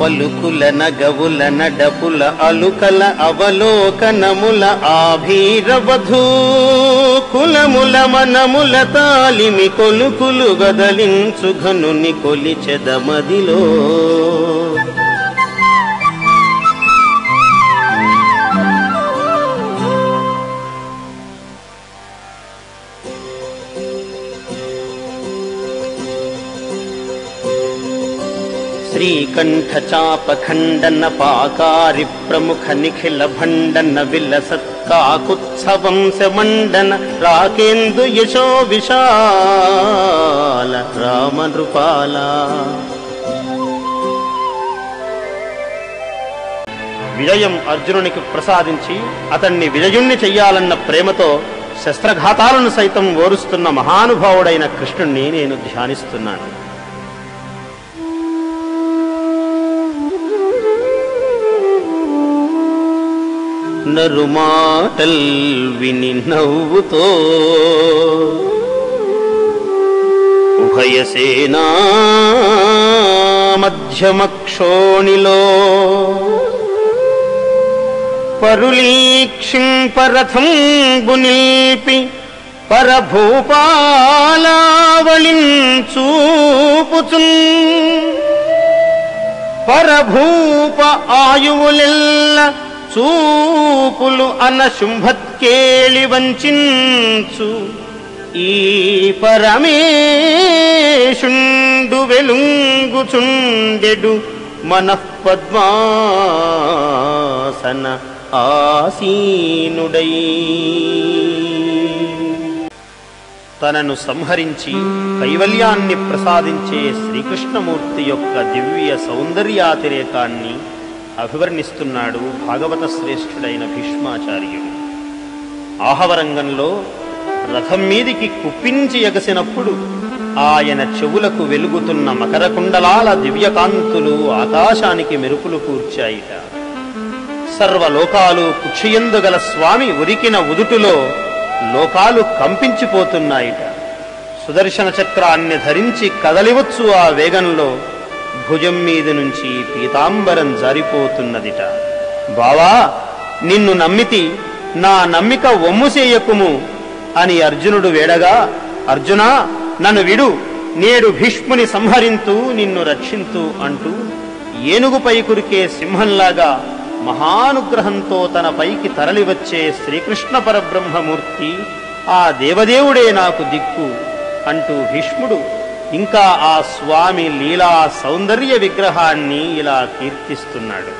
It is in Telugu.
పలుకుల నగవుల నడపుల అలుకల అవలోకనముల ఆభీరవధూ కులముల మనముల తాలిమి కొలుకులు గదలించు ఘనుని కొలిచెదమదిలో శ్రీకంఠ చాపఖండన పాకారి ప్రముఖ నిఖిల భండన విలసత్కాకుత్సవంశమండన రాకేందు యశో విశాల రామనృపాల. విజయం అర్జునునికి ప్రసాదించి అతన్ని విజయుణ్ణి చెయ్యాలన్న ప్రేమతో శస్త్రఘాతాలను సైతం ఓరుస్తున్న మహానుభావుడైన కృష్ణుణ్ణి నేను ధ్యానిస్తున్నాను. నరుమాటల్ విని నవ్వుతో ఉభయసేనా మధ్యమక్షోణిలో పరులీక్షింపరథం బునిల్పి పరభూపాలావళిం చూపుచున్ పరభూప ఆయువులెల్ల చూపులు అనశుంభత్కేళి వంచించు ఈ పరమేశుండు వెలుంగుచుండెడు మనఃపద్మాసన ఆసీనుడై. తనను సంహరించి కైవల్యాన్ని ప్రసాదించే శ్రీకృష్ణమూర్తి యొక్క దివ్య సౌందర్యాతిరేకాన్ని అభివర్ణిస్తున్నాడు భాగవత శ్రేష్ఠుడైన భీష్మాచార్యుడు. ఆహవరంగంలో రథం మీదికి కుప్పించి ఎగసినప్పుడు ఆయన చెవులకు వెలుగుతున్న మకరకుండలాల దివ్యకాంతులు ఆకాశానికి మెరుపులు కూర్చాయిట. సర్వలోకాలు కుక్షియందు గల స్వామి ఉరికిన ఉదుటులో లోకాలు కంపించిపోతున్నాయిట. సుదర్శన చక్రాన్ని ధరించి కదలివచ్చు ఆ వేగంలో భుజం మీద నుంచి పీతాంబరం జారిపోతున్నదిట. బావా, నిన్ను నమ్మితి, నా నమ్మిక ఒమ్ముసేయకుము అని అర్జునుడు వేడగా, అర్జునా నన్ను విడు, నేడు భీష్ముని సంహరింతు, నిన్ను రక్షింతు అంటూ ఏనుగుపై కురికే సింహంలాగా మహానుగ్రహంతో తన పైకి తరలివచ్చే శ్రీకృష్ణ పరబ్రహ్మమూర్తి, ఆ దేవదేవుడే నాకు దిక్కు అంటూ భీష్ముడు ఇంకా ఆ స్వామి లీలా సౌందర్య విగ్రహాన్ని ఇలా కీర్తిస్తున్నాడు.